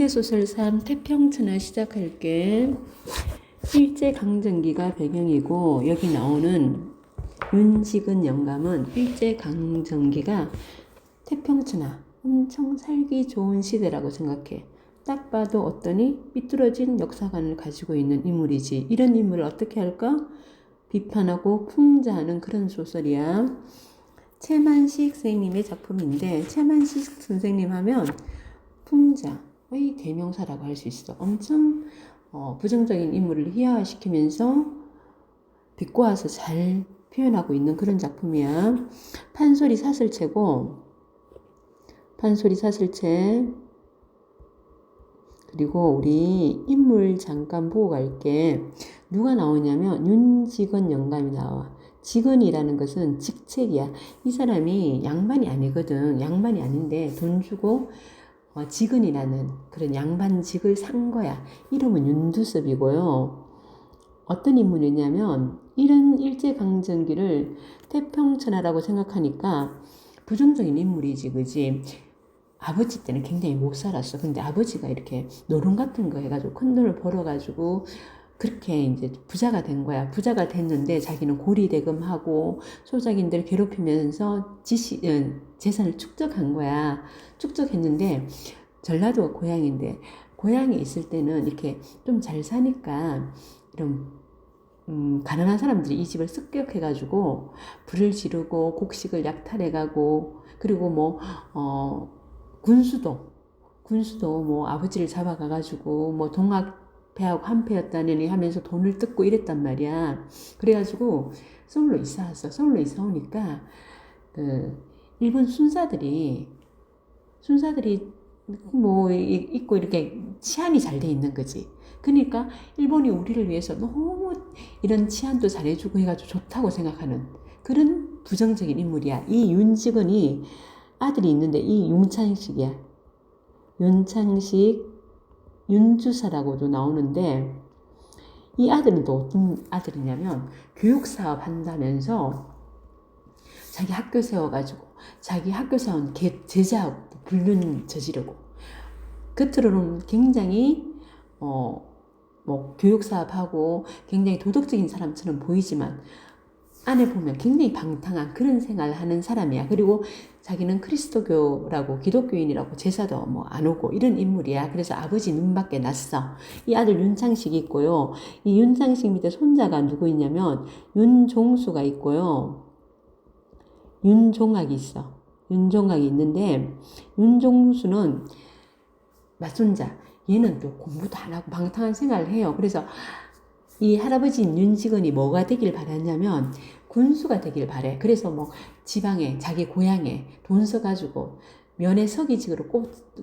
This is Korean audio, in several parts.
세계소설 3 태평천하 시작할게. 일제강점기가 배경이고 여기 나오는 윤직은 영감은 일제강점기가 태평천하 엄청 살기 좋은 시대라고 생각해. 딱 봐도 어떠니 삐뚤어진 역사관을 가지고 있는 인물이지. 이런 인물을 어떻게 할까? 비판하고 풍자하는 그런 소설이야. 최만식 선생님의 작품인데 최만식 선생님 하면 풍자의 대명사라고 할 수 있어. 엄청 부정적인 인물을 희화화시키면서 비꼬아서 잘 표현하고 있는 그런 작품이야. 판소리 사슬체고, 판소리 사슬체. 그리고 우리 인물 잠깐 보고 갈게. 누가 나오냐면 윤직은 영감이 나와. 직은이라는 것은 직책이야. 이 사람이 양반이 아니거든. 양반이 아닌데 돈 주고 직은이라는 그런 양반직을 산 거야. 이름은 윤두섭이고요. 어떤 인물이냐면 이런 일제강점기를 태평천하라고 생각하니까 부정적인 인물이지, 그지? 아버지 때는 굉장히 못 살았어. 근데 아버지가 이렇게 노름 같은 거 해가지고 큰 돈을 벌어가지고 그렇게 이제 부자가 된 거야. 부자가 됐는데 자기는 고리대금하고 소작인들 괴롭히면서 재산을 축적한 거야. 축적했는데 전라도가 고향인데 고향에 있을 때는 이렇게 좀 잘 사니까 이런 가난한 사람들이 이 집을 습격해가지고 불을 지르고 곡식을 약탈해가고 그리고 군수도 뭐 아버지를 잡아가가지고 뭐 동학패하고 한패였다느니 하면서 돈을 뜯고 이랬단 말이야. 그래가지고 서울로 이사 왔어. 서울로 이사 오니까 일본 순사들이 뭐 있고 이렇게 치안이 잘 돼 있는 거지. 그러니까 일본이 우리를 위해서 너무 이런 치안도 잘해주고 해가지고 좋다고 생각하는 그런 부정적인 인물이야. 이 윤직은이 아들이 있는데 이 윤창식이야. 윤창식, 윤주사라고도 나오는데 이 아들은 또 어떤 아들이냐면 교육사업 한다면서 자기 학교 세워가지고 자기 학교 세운 제자하고 불륜 저지르고 겉으로는 굉장히 교육사업하고 굉장히 도덕적인 사람처럼 보이지만 안에 보면 굉장히 방탕한 그런 생활을 하는 사람이야. 그리고 자기는 그리스도교라고 기독교인이라고 제사도 안 오고 이런 인물이야. 그래서 아버지 눈밖에 났어. 이 아들 윤창식이 있고요. 이 윤창식 밑에 손자가 누구 있냐면 윤종수가 있고요. 윤종학이 있어. 윤종학이 있는데 윤종수는 맞손자. 얘는 또 공부도 안 하고 방탕한 생활을 해요. 그래서 이 할아버지인 윤직은이 뭐가 되길 바랐냐면 군수가 되길 바래. 그래서 지방에 자기 고향에 돈 써가지고 면회 서기직으로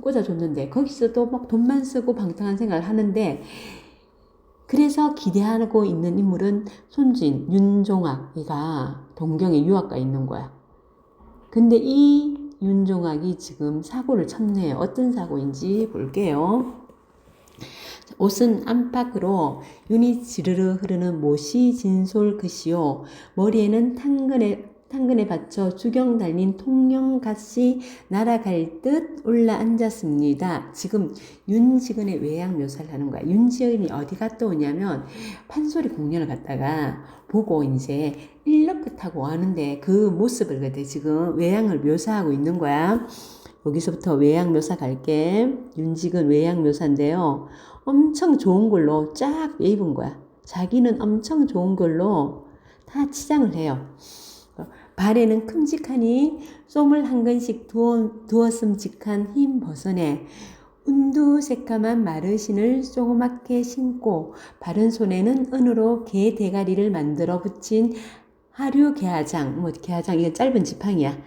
꽂아줬는데 거기서도 돈만 쓰고 방탕한 생활을 하는데 그래서 기대하고 있는 인물은 손주인 윤종학이가 동경에 유학가 있는 거야. 근데 이 윤종학이 지금 사고를 쳤네요. 어떤 사고인지 볼게요. 옷은 안팎으로 윤이 지르르 흐르는 못이 진솔 것이요. 머리에는 당근에 받쳐 주경 달린 통영갓이 날아갈 듯 올라 앉았습니다. 지금 윤직은의 외양 묘사를 하는 거야. 윤직은이 어디 갔다 오냐면 판소리 공연을 갔다가 보고 이제 일러끝 타고 와는데 그 모습을 그때 지금 외양을 묘사하고 있는 거야. 여기서부터 외양 묘사 갈게. 윤직은 외양 묘사인데요. 엄청 좋은 걸로 쫙 입은 거야. 자기는 엄청 좋은 걸로 다 치장을 해요. 발에는 큼직하니 솜을 한 건씩 두었음직한 흰 버선에 운두 새까만 마르신을 조그맣게 신고 바른 손에는 은으로 개 대가리를 만들어 붙인 하류 개화장, 개화장 이건 짧은 지팡이야.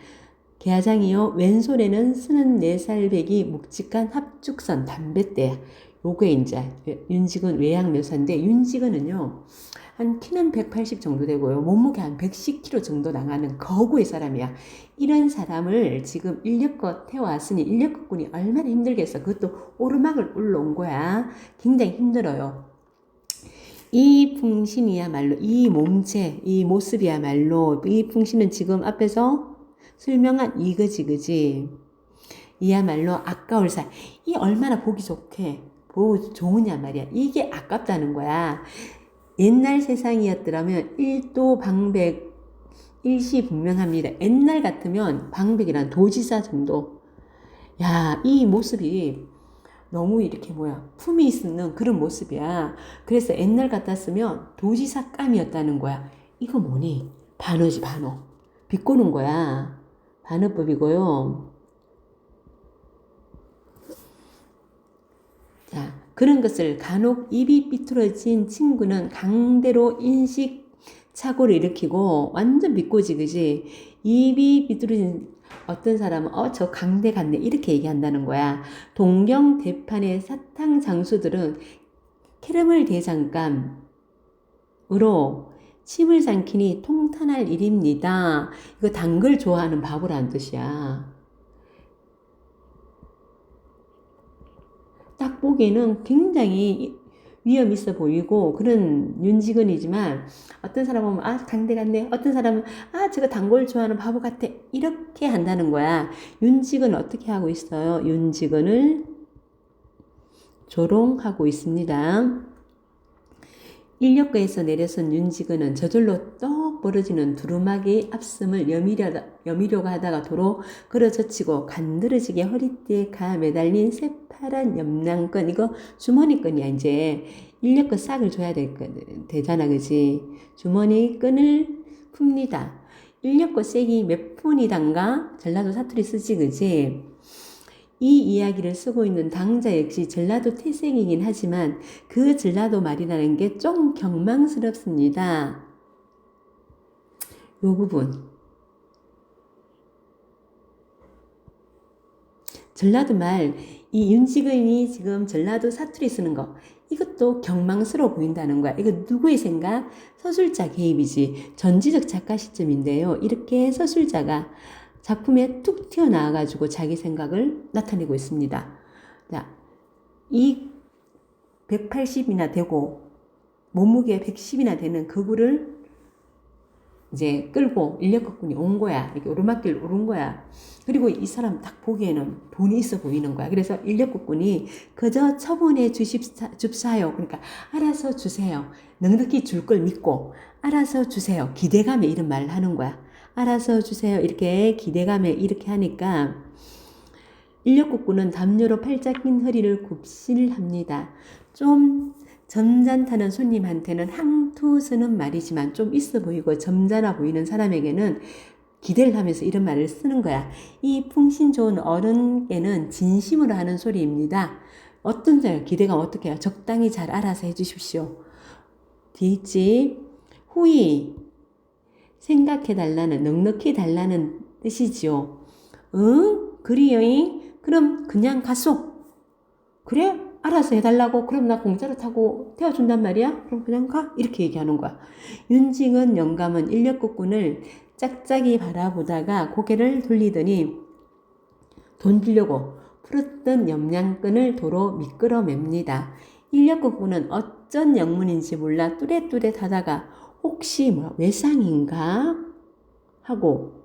개화장이요. 왼손에는 34살배기 묵직한 합죽선 담뱃대야. 요게 이제 윤직은 외양 묘사인데 윤직은은요 한 키는 180 정도 되고요 몸무게 한 110kg 정도 나가는 거구의 사람이야. 이런 사람을 지금 인력거 태워왔으니 인력거꾼이 얼마나 힘들겠어. 그것도 오르막을 올라온 거야. 굉장히 힘들어요. 이 풍신이야말로 이 몸체 이 모습이야말로 이 풍신은 지금 앞에서 설명한 이거지 그지. 이야말로 아까울 사. 이 얼마나 보기 좋으냐 말이야. 이게 아깝다는 거야. 옛날 세상이었더라면 일도 방백, 일시분명합니다. 옛날 같으면 방백이란 도지사 정도. 야, 이 모습이 너무 이렇게 품이 있는 그런 모습이야. 그래서 옛날 같았으면 도지사감이었다는 거야. 이거 뭐니? 반어지, 반어. 비꼬는 거야. 반어법이고요. 자, 그런 것을 간혹 입이 삐뚤어진 친구는 강대로 인식착오를 일으키고 완전 비꼬지, 그지? 입이 삐뚤어진 어떤 사람은 저 강대 같네 이렇게 얘기한다는 거야. 동경대판의 사탕 장수들은 캐러멜 대장감으로 침을 삼키니 통탄할 일입니다. 이거 단 걸 좋아하는 바보라는 뜻이야. 딱 보기에는 굉장히 위험 있어 보이고 그런 윤직원이지만 어떤 사람은 강대 같네, 어떤 사람은 저거 단골 좋아하는 바보 같아 이렇게 한다는 거야. 윤직은 어떻게 하고 있어요? 윤직원을 조롱하고 있습니다. 인력거에서 내려선 윤직원은 저절로 떡 벌어지는 두루마기 앞섬을 여미려고 하다가 도로 걸어젖히고 간드러지게 허리띠에 가 매달린 새파란 염량끈, 이거 주머니끈이야. 이제 인력거 싹을 줘야 되잖아, 그지? 주머니끈을 풉니다. 인력거 쐐기 몇 푼이단가? 전라도 사투리 쓰지, 그지? 이 이야기를 쓰고 있는 당자 역시 전라도 태생이긴 하지만 그 전라도 말이라는 게 좀 경망스럽습니다. 요 부분. 전라도 말, 이 윤직원이 지금 전라도 사투리 쓰는 거, 이것도 경망스러워 보인다는 거야. 이거 누구의 생각? 서술자 개입이지. 전지적 작가 시점인데요. 이렇게 서술자가 작품에 툭 튀어나와가지고 자기 생각을 나타내고 있습니다. 자, 이 180이나 되고 몸무게 110이나 되는 그구를 이제 끌고 인력거꾼이 온 거야. 이렇게 오르막길 오른 거야. 그리고 이 사람 딱 보기에는 돈이 있어 보이는 거야. 그래서 인력거꾼이 그저 처분해 줍사요. 그러니까 알아서 주세요. 넉넉히 줄 걸 믿고 알아서 주세요. 기대감에 이런 말을 하는 거야. 알아서 주세요. 이렇게 기대감에 이렇게 하니까 인력거꾼은 담요로 팔짝 낀 허리를 굽신합니다. 좀 점잖다는 손님한테는 항투 쓰는 말이지만 좀 있어 보이고 점잖아 보이는 사람에게는 기대를 하면서 이런 말을 쓰는 거야. 이 풍신 좋은 어른에게는 진심으로 하는 소리입니다. 어떤 기대감 어떻게 해요? 적당히 잘 알아서 해주십시오. 뒤에 있지? 후이 생각해달라는, 넉넉히 달라는 뜻이지요. 응? 그리여잉? 그럼 그냥 가소. 그래? 알아서 해달라고? 그럼 나 공짜로 타고 태워준단 말이야? 그럼 그냥 가? 이렇게 얘기하는 거야. 윤직은 영감은 인력거꾼을 짝짝이 바라보다가 고개를 돌리더니 돈 주려고 풀었던 염량끈을 도로 미끄러맵니다. 인력거꾼은 어쩐 영문인지 몰라 뚜렷뚜렷 하다가 혹시 외상인가? 하고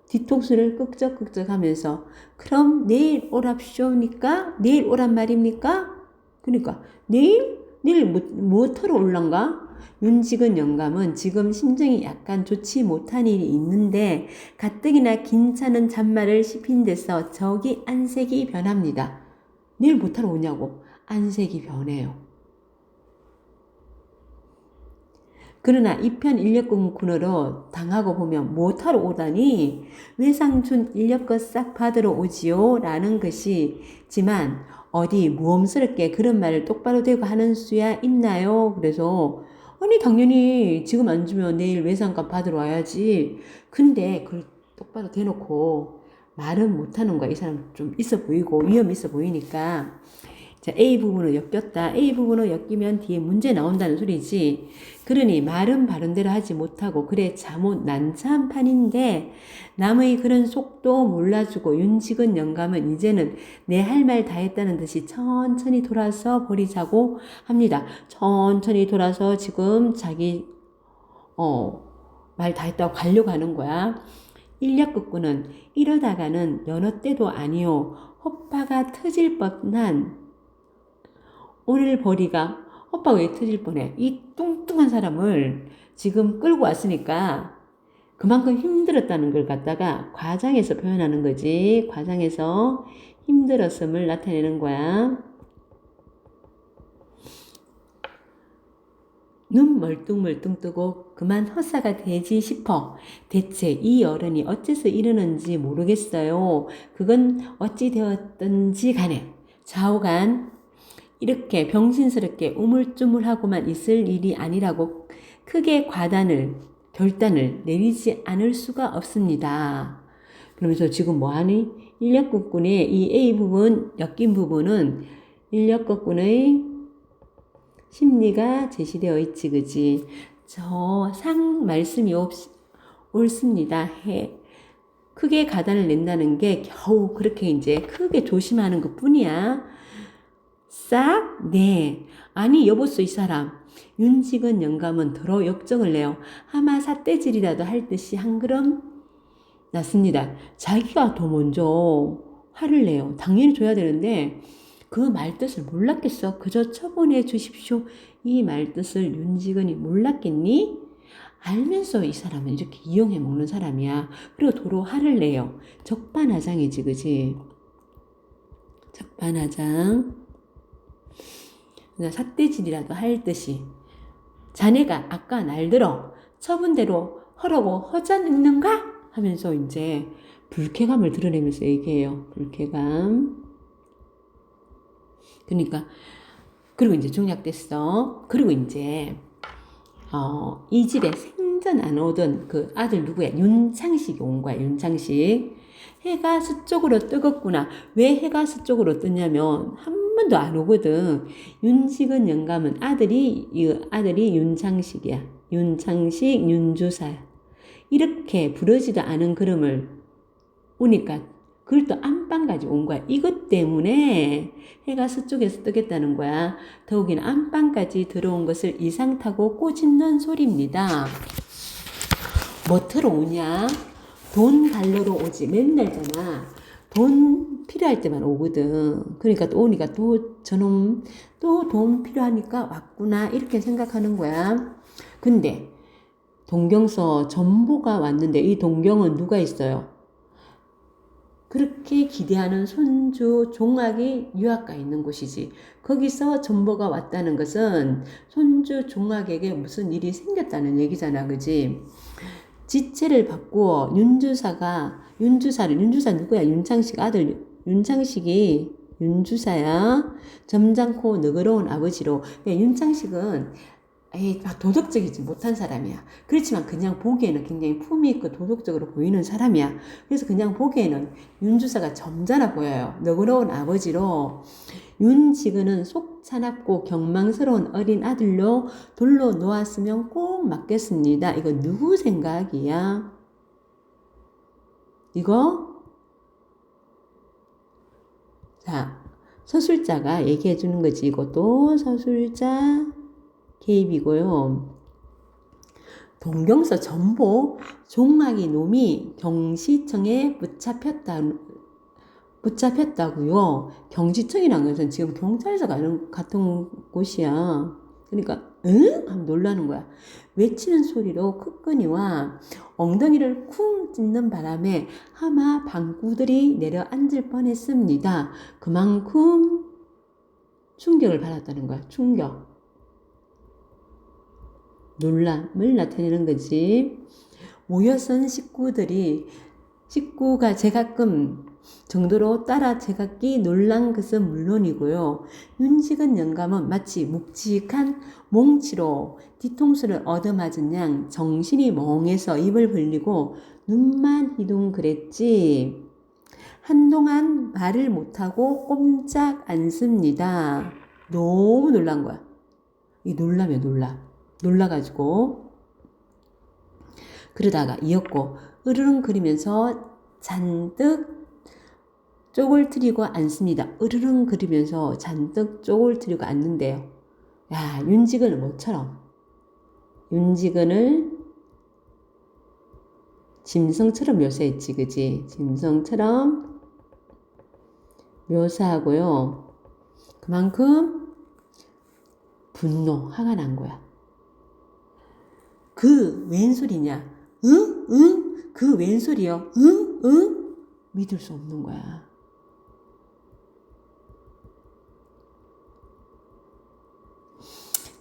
뒤통수를 끄적끄적 하면서 그럼 내일 오랍쇼니까? 내일 오란 말입니까? 그러니까 내일 뭐하러 올란가? 윤직은 영감은 지금 심정이 약간 좋지 못한 일이 있는데 가뜩이나 괜찮은 잔말을 씹힌 데서 저기 안색이 변합니다. 내일 뭐하러 오냐고. 안색이 변해요. 그러나 이편 인력거꾼으로 당하고 보면 못하러 오다니 외상준 인력거 싹 받으러 오지요 라는 것이지만 어디 모험스럽게 그런 말을 똑바로 대고 하는 수야 있나요? 그래서 아니 당연히 지금 안 주면 내일 외상값 받으러 와야지. 근데 그걸 똑바로 대놓고 말은 못하는 거야. 이 사람 좀 있어 보이고 위험 있어 보이니까. 자, A 부분을 엮였다. A 부분을 엮이면 뒤에 문제 나온다는 소리지. 그러니 말은 바른대로 하지 못하고 그래 잠옷 난참판인데 남의 그런 속도 몰라주고 윤직은 영감은 이제는 내 할 말 다 했다는 듯이 천천히 돌아서 버리자고 합니다. 천천히 돌아서 지금 자기 말 다 했다고 가려고 하는 거야. 인력거꾼은 이러다가는 여느 때도 아니요 호빠가 터질 뻔한 오늘 보리가 호빠가 왜 터질 뻔해. 이 뚱뚱한 사람을 지금 끌고 왔으니까 그만큼 힘들었다는 걸 갖다가 과장해서 표현하는 거지. 과장해서 힘들었음을 나타내는 거야. 눈 멀뚱멀뚱 뜨고 그만 헛사가 되지 싶어. 대체 이 어른이 어째서 이러는지 모르겠어요. 그건 어찌 되었든지 간에 좌우간 이렇게 병신스럽게 우물쭈물하고만 있을 일이 아니라고 크게 결단을 내리지 않을 수가 없습니다. 그러면서 지금 뭐하니? 인력거꾼의 이 A 부분, 엮인 부분은 인력거꾼의 심리가 제시되어 있지, 그지? 저 상 말씀이 옳습니다. 크게 가단을 낸다는 게 겨우 그렇게 이제 크게 조심하는 것 뿐이야. 싹? 네. 아니, 여보소, 이 사람. 윤직은 영감은 더러 역정을 내요. 하마 삿대질이라도 할 듯이 한 걸음 났습니다. 자기가 더 먼저 화를 내요. 당연히 줘야 되는데 그 말뜻을 몰랐겠어. 그저 처분해 주십시오. 이 말뜻을 윤직은이 몰랐겠니? 알면서 이 사람은 이렇게 이용해 먹는 사람이야. 그리고 도로 화를 내요. 적반하장이지, 그지? 적반하장. 삿대질이라도 할 듯이. 자네가 아까 날들어 처분대로 허라고 허전있는가? 하면서 이제 불쾌감을 드러내면서 얘기해요. 불쾌감. 그러니까 그리고 이제 중략됐어. 그리고 이제 이 집에 생전 안 오던 그 아들 누구야? 윤창식이 온 거야. 윤창식. 해가 서쪽으로 뜨겁구나. 왜 해가 서쪽으로 뜨냐면 한 번도 안 오거든. 윤식은 영감은 아들이 윤창식이야. 윤창식, 윤주사야. 이렇게 부러지도 않은 걸음을 오니까 그걸 또 안방까지 온 거야. 이것 때문에 해가 서쪽에서 뜨겠다는 거야. 더욱이나 안방까지 들어온 것을 이상 타고 꼬집는 소리입니다. 뭐 들어오냐? 돈 달러로 오지. 맨날잖아. 돈 필요할 때만 오거든. 그러니까 또 오니까 또 저놈 또 돈 필요하니까 왔구나. 이렇게 생각하는 거야. 근데 동경서 전보가 왔는데 이 동경은 누가 있어요? 그렇게 기대하는 손주 종학이 유학가 있는 곳이지. 거기서 전보가 왔다는 것은 손주 종학에게 무슨 일이 생겼다는 얘기잖아. 그지? 지체를 받고 윤주사 누구야? 윤창식 아들 윤창식이 윤주사야. 점잖고 너그러운 아버지로. 그러니까 윤창식은 막 도덕적이지 못한 사람이야. 그렇지만 그냥 보기에는 굉장히 품위 있고 도덕적으로 보이는 사람이야. 그래서 그냥 보기에는 윤주사가 점잖아 보여요. 너그러운 아버지로 윤지근은 속 차납고 경망스러운 어린 아들로 돌로 놓았으면 꼭 맞겠습니다. 이거 누구 생각이야? 이거? 자, 서술자가 얘기해 주는 거지. 이것도 서술자 개입이고요. 동경서 전보 종학이 놈이 경시청에 붙잡혔다고요. 경시청이란 것은 지금 경찰서 같은 곳이야. 그러니까 응? 하면 놀라는 거야. 외치는 소리로 크끄니와 엉덩이를 쿵 찢는 바람에 하마 방구들이 내려앉을 뻔했습니다. 그만큼 충격을 받았다는 거야. 충격. 놀람을 나타내는 거지. 모여선 식구가 제가끔 정도로 따라 제각기 놀란 것은 물론이고요. 윤식은 영감은 마치 묵직한 몽치로 뒤통수를 얻어맞은 양 정신이 멍해서 입을 벌리고 눈만 희둥그랬지. 한동안 말을 못하고 꼼짝 않습니다. 너무 놀란 거야. 이 놀라면 놀라가지고 그러다가 이었고 으르렁거리면서 잔뜩 쪼글트리고 앉습니다. 으르렁거리면서 잔뜩 쪼글트리고 앉는데요. 야, 윤직은을 뭐처럼? 윤직은을 짐승처럼 묘사했지, 그지? 짐승처럼 묘사하고요. 그만큼 분노, 화가 난 거야. 그 웬 소리냐? 응? 응? 그 웬 소리요? 응? 응? 믿을 수 없는 거야.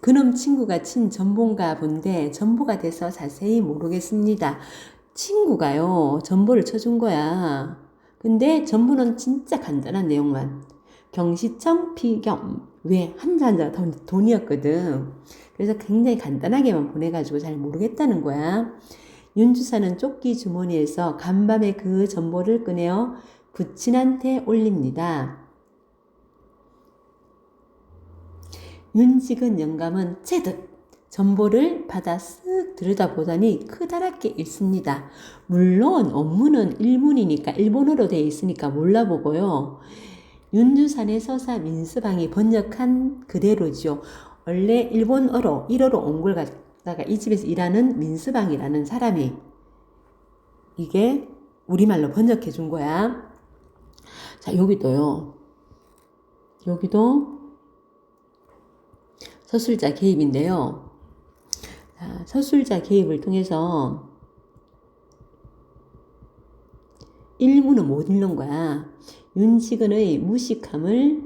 그놈 친구가 친 전보인가 본데 전보가 돼서 자세히 모르겠습니다. 친구가요, 전보를 쳐준 거야. 근데 전보는 진짜 간단한 내용만. 경시청 피겸. 왜? 한자 돈이었거든. 그래서 굉장히 간단하게만 보내가지고 잘 모르겠다는 거야. 윤주사는 조끼 주머니에서 간밤에 그 전보를 꺼내어 부친한테 올립니다. 윤직은 영감은 채듯 전보를 받아 쓱 들여다보더니 크다랗게 읽습니다. 물론 업무는 일문이니까 일본어로 되어 있으니까 몰라보고요. 윤주산의 서사 민스방이 번역한 그대로죠. 원래 일본어로 1어로 온 걸 갖다가 이 집에서 일하는 민스방이라는 사람이 이게 우리말로 번역해 준 거야. 자, 여기도요. 여기도 서술자 개입인데요. 자, 서술자 개입을 통해서 일문은 못 읽는 거야. 윤지근의 무식함을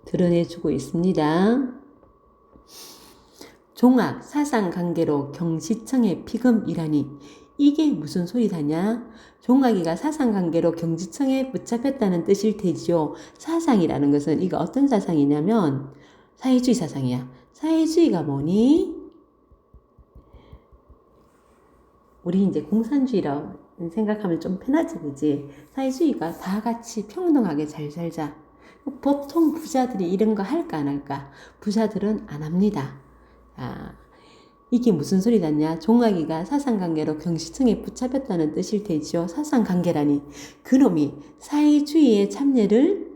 드러내주고 있습니다. 종합 사상관계로 경시청의 피금이라니 이게 무슨 소리다냐? 종학이가 사상관계로 경지청에 붙잡혔다는 뜻일 테지요. 사상이라는 것은 이거 어떤 사상이냐면 사회주의 사상이야. 사회주의가 뭐니? 우리 이제 공산주의라고 생각하면 좀 편하지, 그지? 사회주의가 다 같이 평등하게 잘 살자. 보통 부자들이 이런 거 할까 안 할까? 부자들은 안 합니다. 아, 이게 무슨 소리 같냐? 종학이가 사상관계로 경시청에 붙잡혔다는 뜻일 테지요. 사상관계라니 그놈이 사회주의에 참여를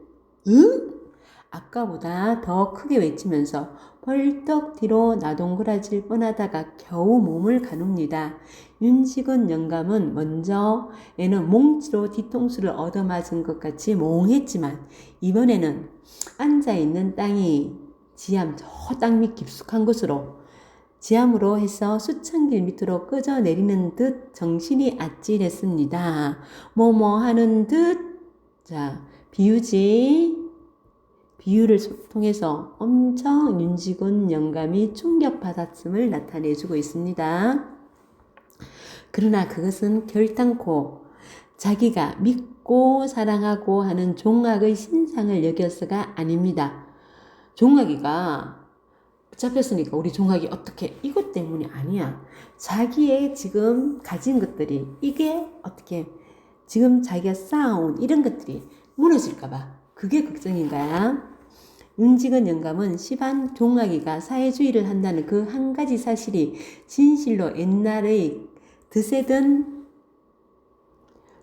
아까보다 더 크게 외치면서 벌떡 뒤로 나동그라질 뻔하다가 겨우 몸을 가눕니다. 윤직은 영감은 먼저 애는 몽치로 뒤통수를 얻어맞은 것 같이 몽했지만 이번에는 앉아있는 땅이 지암 저 땅 밑 깊숙한 곳으로 지암으로 해서 수천 길 밑으로 끄져 내리는 듯 정신이 아찔했습니다. 뭐뭐 하는 듯, 자, 비유를 통해서 엄청 윤직은 영감이 충격받았음을 나타내주고 있습니다. 그러나 그것은 결단코 자기가 믿고 사랑하고 하는 종학의 신상을 여겨서가 아닙니다. 종학이가 붙잡혔으니까 우리 종학이 어떻게 이것 때문이 아니야. 자기의 지금 가진 것들이 이게 어떻게 지금 자기가 쌓아온 이런 것들이 무너질까봐 그게 걱정인 거야. 윤직은 영감은 시반 종학이가 사회주의를 한다는 그 한 가지 사실이 진실로 옛날의 드세던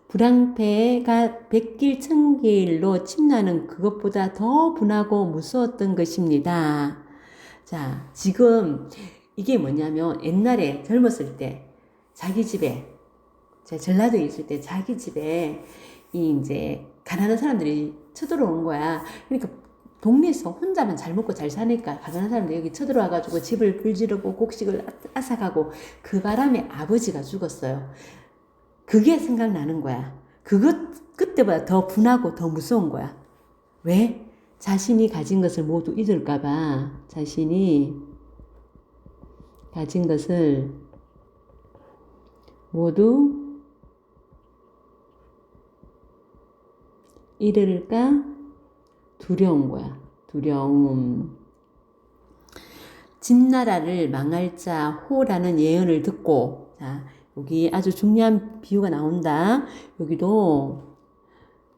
불황폐가 백길 천길로 침나는 그것보다 더 분하고 무서웠던 것입니다. 자, 지금 이게 뭐냐면 옛날에 젊었을 때 자기 집에 제가 전라도에 있을 때 자기 집에 이 이제 가난한 사람들이 쳐들어온 거야. 그러니까 동네에서 혼자만 잘 먹고 잘 사니까 가난한 사람들이 여기 쳐들어와가지고 집을 불지르고 곡식을 앗아가고 그 바람에 아버지가 죽었어요. 그게 생각나는 거야. 그때보다 더 분하고 더 무서운 거야. 왜? 자신이 가진 것을 모두 잊을까봐 자신이 가진 것을 모두 잃을까 두려운 거야. 두려움. 진나라를 망할 자 호라는 예언을 듣고, 자, 여기 아주 중요한 비유가 나온다. 여기도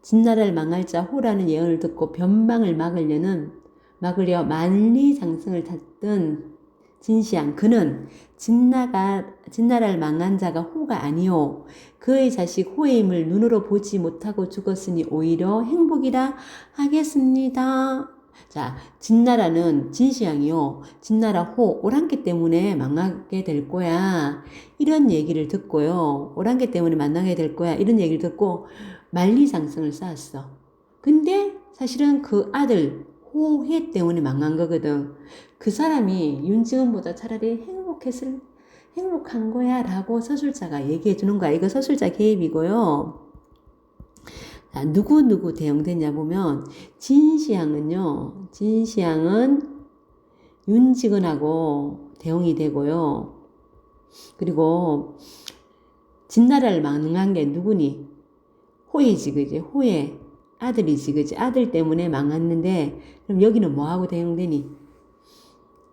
진나라를 망할 자 호라는 예언을 듣고 변방을 막으려 만리장성을 탔던 진시황. 그는 진나라를 망한 자가 호가 아니오. 그의 자식 호의 힘을 눈으로 보지 못하고 죽었으니 오히려 행복이라 하겠습니다. 자, 진나라는 진시황이요. 진나라 호, 오랑캐 때문에 망하게 될 거야. 이런 얘기를 듣고요. 오랑캐 때문에 만나게 될 거야. 이런 얘기를 듣고 만리장성을 쌓았어. 근데 사실은 그 아들 호해 때문에 망한 거거든. 그 사람이 윤직원보다 차라리 행복한 거야 라고 서술자가 얘기해 주는 거야. 이거 서술자 개입이고요. 자, 누구 대응되냐 보면 진시황은 윤직원하고 대응이 되고요. 그리고 진나라를 망한 게 누구니? 호예지, 그지? 호예 아들이지, 그지? 아들 때문에 망했는데 그럼 여기는 뭐하고 대응되니?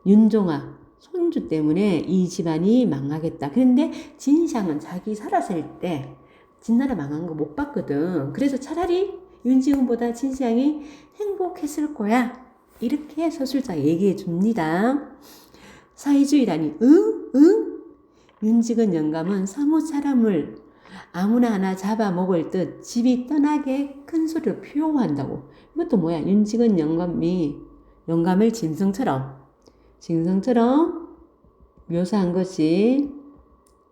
윤종아 손주 때문에 이 집안이 망하겠다. 그런데 진시황은 자기 살았을 때 진나라 망한 거 못 봤거든. 그래서 차라리 윤지훈보다 진시황이 행복했을 거야. 이렇게 서술자가 얘기해 줍니다. 사회주의라니, 응? 윤직원 영감은 사뭇 사람을 아무나 하나 잡아먹을 듯 집이 떠나게 큰 소리로 표호한다고. 이것도 뭐야? 윤직원 영감을 짐승처럼 묘사한 것이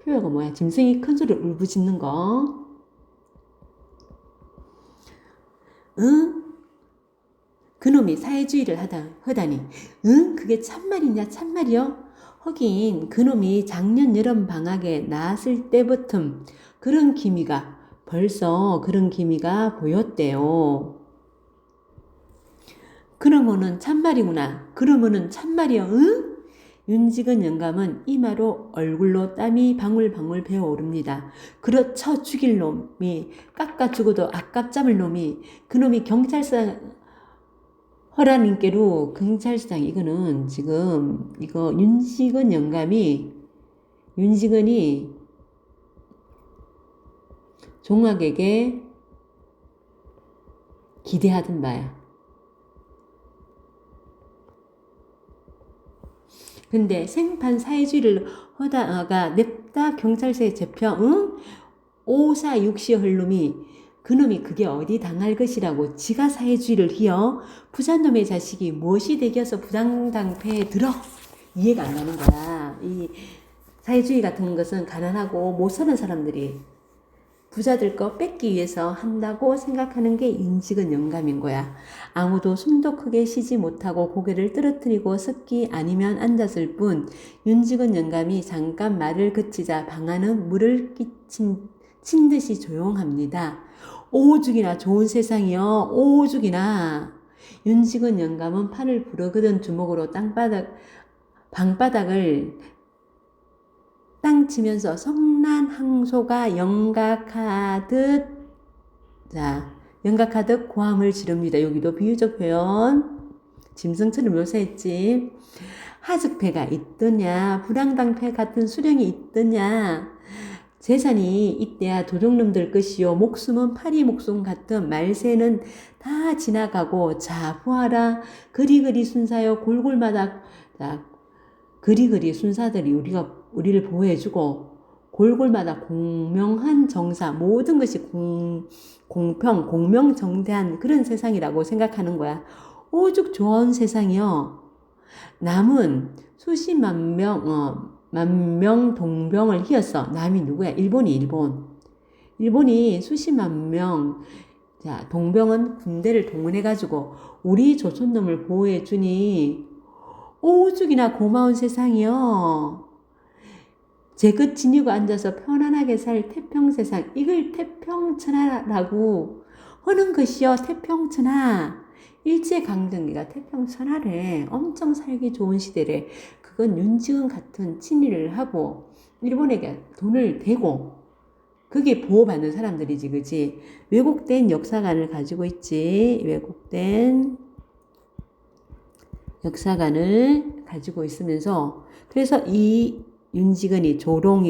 표현가 뭐야? 짐승이 큰 소리로 울부짖는 거. 응? 그놈이 사회주의를 하다니. 응? 그게 참말이냐? 참말이요? 하긴 그놈이 작년 여름 방학에 나왔을 때부터 벌써 그런 기미가 보였대요. 그러면은 참말이구나. 그러면은 참말이요. 응? 윤직원 영감은 이마로 얼굴로 땀이 방울방울 배어오릅니다. 그렇죠. 죽일 놈이 깎아 죽어도 아깝잡을 놈이 그놈이 경찰서 허라님께로 경찰서장 이거는 지금 이거 윤직원이 종학에게 기대하던 바야. 근데 생판 사회주의를 하다가 냅다 경찰서에 잡혀, 응? 오사육시 헐놈이 그놈이 그게 어디 당할 것이라고 지가 사회주의를 희어 부잣놈의 자식이 무엇이 되겨서 부당당패에 들어 이해가 안 가는 거야. 이 사회주의 같은 것은 가난하고 못 사는 사람들이 부자들 거 뺏기 위해서 한다고 생각하는 게 윤직원 영감인 거야. 아무도 숨도 크게 쉬지 못하고 고개를 떨어뜨리고 섰기 아니면 앉았을 뿐 윤직원 영감이 잠깐 말을 그치자 방 안은 물을 친 듯이 조용합니다. 오죽이나 좋은 세상이여. 오죽이나. 윤직원 영감은 판을 부르거든 주먹으로 방바닥을 땅 치면서 성난 항소가 영각하듯 고함을 지릅니다. 여기도 비유적 표현. 짐승처럼 묘사했지. 하즉패가 있더냐, 불황당패 같은 수령이 있더냐. 재산이 이때야 도둑놈들 것이요. 목숨은 파리 목숨 같은 말세는 다 지나가고 자 보아라. 그리그리 순사여 골골마다 그리그리 순사들이 우리를 보호해주고 골골마다 공명한 정사 모든 것이 공평 공명정대한 그런 세상이라고 생각하는 거야. 오죽 좋은 세상이요. 남은 수십만 명 동병을 휘었어. 남이 누구야? 일본이 수십만 명 동병은 군대를 동원해가지고 우리 조선놈을 보호해주니 오죽이나 고마운 세상이요. 제 끝 지니고 앉아서 편안하게 살 태평세상 이걸 태평천하라고 하는 것이요. 태평천하. 일제강점기가 태평천하래. 엄청 살기 좋은 시대래. 그건 윤직원 같은 친일을 하고 일본에게 돈을 대고 그게 보호받는 사람들이지, 그지? 왜곡된 역사관을 가지고 있지. 왜곡된 역사관을 가지고 있으면서 그래서 이 윤직원이 조롱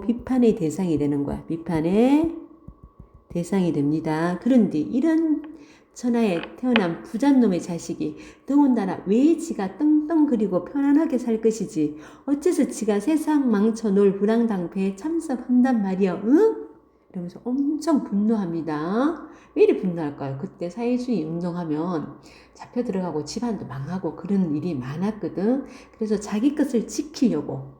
비판의 대상이 되는 거야. 비판의 대상이 됩니다. 그런데 이런 천하에 태어난 부잣놈의 자식이 더군다나 왜 지가 떵떵거리고 편안하게 살 것이지 어째서 지가 세상 망쳐놓을 불황당패에 참석한단 말이여. 응? 이러면서 엄청 분노합니다. 왜 이리 분노할까요? 그때 사회주의 운동하면 잡혀 들어가고 집안도 망하고 그런 일이 많았거든. 그래서 자기 것을 지키려고.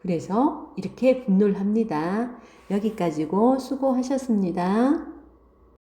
그래서 이렇게 분노를 합니다. 여기까지고 수고하셨습니다.